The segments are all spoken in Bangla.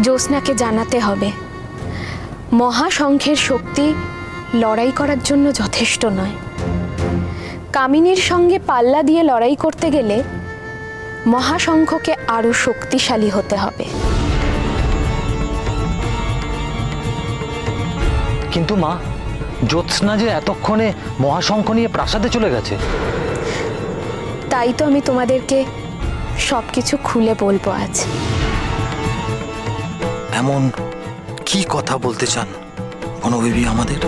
জ্যোৎস্নাকে জানাতে হবে মহাশঙ্খের শক্তি লড়াই করার জন্য যথেষ্ট নয়। কামিনীর সঙ্গে পাল্লা দিয়ে লড়াই করতে গেলে মহাশঙ্খকে আরো শক্তিশালী হতে হবে। কিন্তু মা, জ্যোৎস্না যে এতক্ষণে মহাশঙ্খ নিয়ে প্রাসাদে চলে গেছে। তাই তো আমি তোমাদেরকে সবকিছু খুলে বলবো আজ। এমন কি কথা বলতে চান বনবিবি আমাদের?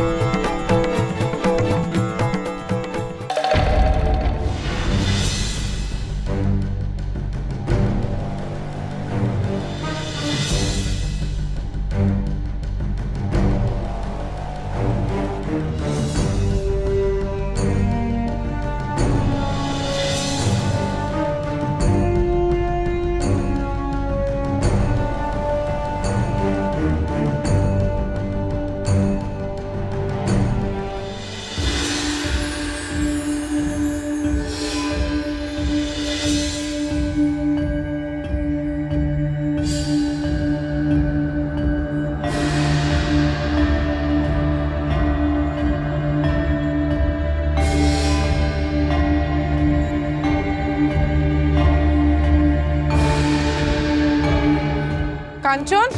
কাঞ্চন,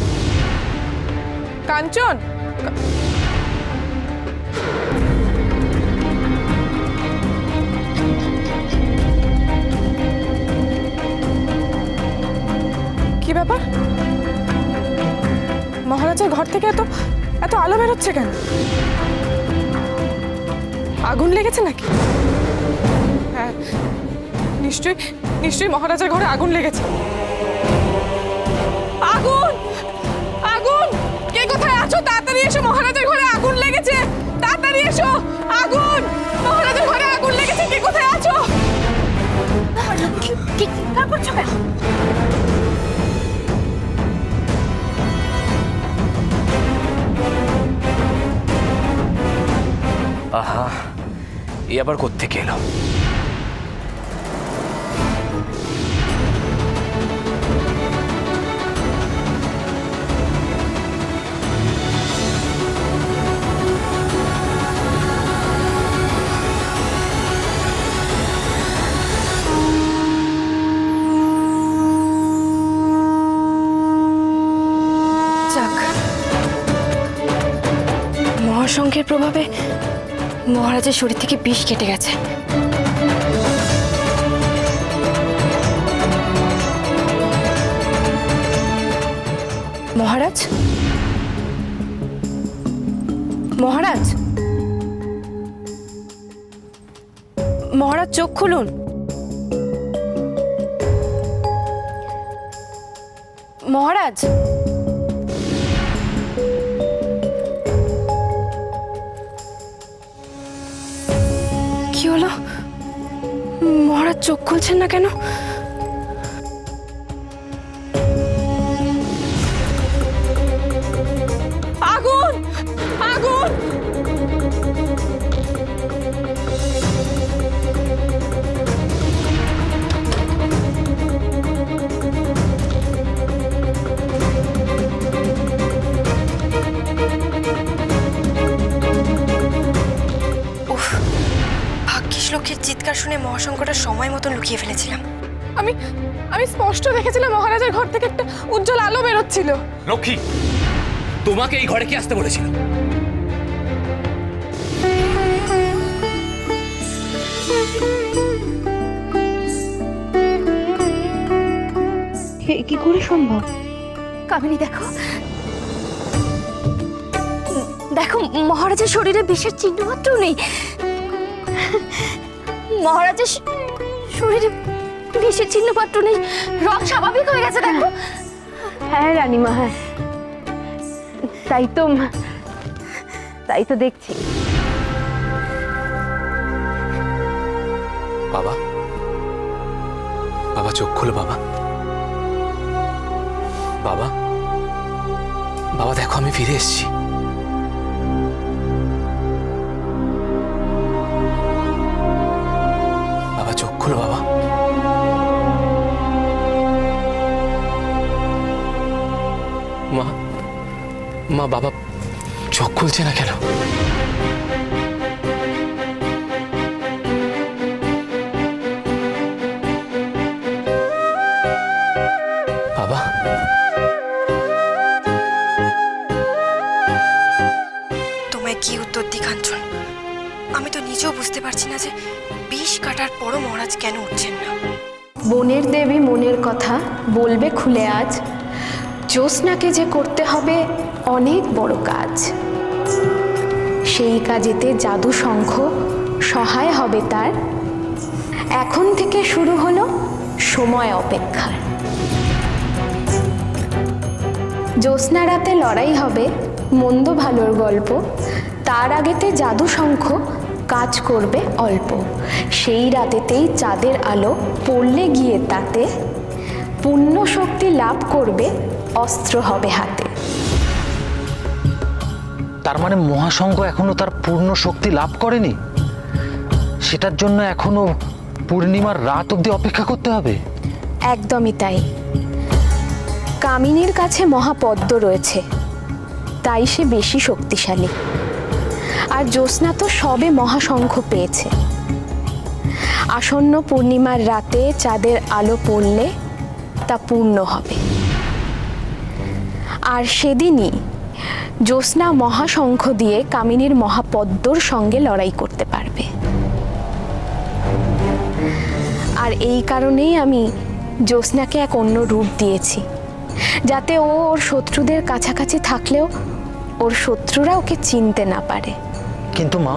কাঞ্চন, কি ব্যাপার? মহারাজের ঘর থেকে এত এত আলো বেরোচ্ছে কেন? আগুন লেগেছে নাকি? হ্যাঁ, নিশ্চয়ই নিশ্চয়ই মহারাজের ঘরে আগুন লেগেছে। আগুন! আগুন! কে কোথায় আছো? তাড়াতাড়ি এসো, মহারাজের ঘরে আগুন লেগেছে। তাড়াতাড়ি এসো, আগুন! মহারাজের ঘরে আগুন লেগেছে, কে কোথায় আছো? কি করছো কেন? আহা, এ আবার কোত্থেকে এলো? যাক, মহাশঙ্খের প্রভাবে মহারাজের শরীর থেকে বিষ কেটে গেছে। মহারাজ, মহারাজ, মহারাজ চোখ খুলুন। মহারাজ, কি হলো? মহারাজ চোখ খুলছেন না কেন? আগুন! আগুন! উফ, ভাগ্যিস লক্ষ্মীর চিৎকার শুনে মহাশঙ্কটা সময় মতন লুকিয়ে ফেলেছিলাম। আমি আমি স্পষ্ট দেখেছিলাম মহারাজের ঘর থেকে একটা উজ্জ্বল আলো বেরোচ্ছিল। লক্ষ্মী, তোমাকে এই ঘরে কি আসতে বলেছিল? কি করে সম্ভব? কামিনী, দেখো দেখো, মহারাজের শরীরে বিষের চিহ্ন মাত্র নেই। মহারাজের শরীরে বিষের চিহ্ন মাত্র নেই, রং স্বাভাবিক হয়ে গেছে। দেখো। হ্যাঁ রানীমা, হ্যাঁ, তাই তো দেখছি। বাবা, বাবা চোখ খুলো বাবা। বাবা, বাবা দেখো, আমি ফিরে এসেছি। বাবা চোখ খুলো বাবা। মা বাবা চোখ খুলছে না কেন? বাবা, তোমায় কি উত্তর দিই কাঞ্চন? আমি তো নিজেও বুঝতে পারছি না যে বিষ কাটার পরও মহারাজ কেন উঠছেন না। বনের দেবী মনের কথা বলবে খুলে আজ, জ্যোৎস্নাকে যে করতে হবে অনেক বড় কাজ। সেই কাজেতে জাদু শঙ্খ সহায় হবে তার। এখন থেকে শুরু হলো সময় অপেক্ষার। জ্যোৎস্না রাতে লড়াই হবে মন্দ ভালোর গল্প, তার আগেতে জাদু শঙ্খ কাজ করবে অল্প। সেই রাতেতেই চাঁদের আলো পড়লে গিয়ে তাতে, পুণ্য শক্তি লাভ করবে অস্ত্র হবে হাতে। তার মানে মহাশঙ্খ এখনো তার পূর্ণ শক্তি লাভ করেনি? সেটার জন্য এখনো পূর্ণিমার রাত অবধি অপেক্ষা করতে হবে? একদমই তাই। কামিনীর কাছে মহাপদ্ম রয়েছে, তাই সে বেশি শক্তিশালী। আর জ্যোৎস্না তো সবে মহাশঙ্খ পেয়েছে। আসন্ন পূর্ণিমার রাতে চাঁদের আলো পড়লে তা পূর্ণ হবে। আর সেদিনই জ্যোৎস্না মহাশঙ্খ দিয়ে কামিনীর মহাপদ্মর সঙ্গে লড়াই করতে পারবে। আর এই কারণেই আমি জ্যোৎস্নাকে এক অন্য রূপ দিয়েছি, যাতে ও ওর শত্রুদের কাছাকাছি থাকলেও ওর শত্রুরা ওকে চিনতে না পারে। কিন্তু মা,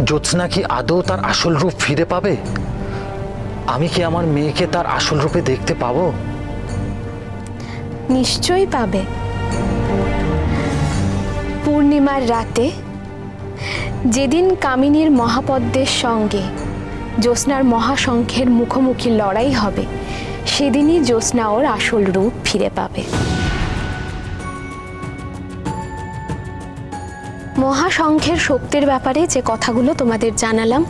জ্যোৎস্না কি আদৌ তার আসল রূপ ফিরে পাবে? আমি কি আমার মেয়েকে তার আসল রূপে দেখতে পাবো? নিশ্চয়ই পাবে। পূর্ণিমার রাতে যেদিন কামিনীর মহাপদ্মের সঙ্গে জ্যোৎস্নার মহাশঙ্খের মুখোমুখি লড়াই হবে, সেদিনই জ্যোৎস্না ওর আসল রূপ ফিরে পাবে। মহাশঙ্খের শক্তির ব্যাপারে যে কথাগুলো তোমাদের জানালাম,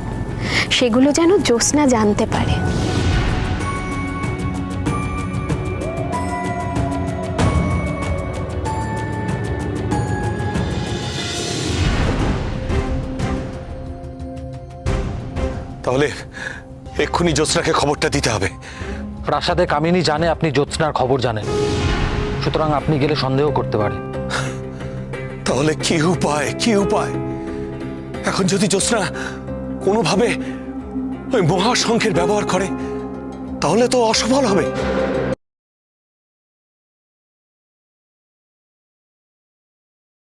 সেগুলো যেন জ্যোৎস্না জানতে পারে। তাহলে এক্ষুনি জ্যোৎস্নাকে খবরটা দিতে হবে। প্রাসাদে কামিনী জানে আপনি জ্যোৎস্নার খবর জানেন, সুতরাং আপনি গেলে সন্দেহ করতে পারে। তাহলে কি উপায়, কি উপায়? এখন যদি জ্যোৎস্না কোনোভাবে ওই মহাশঙ্খের ব্যবহার করে, তাহলে তো অসফল হবে।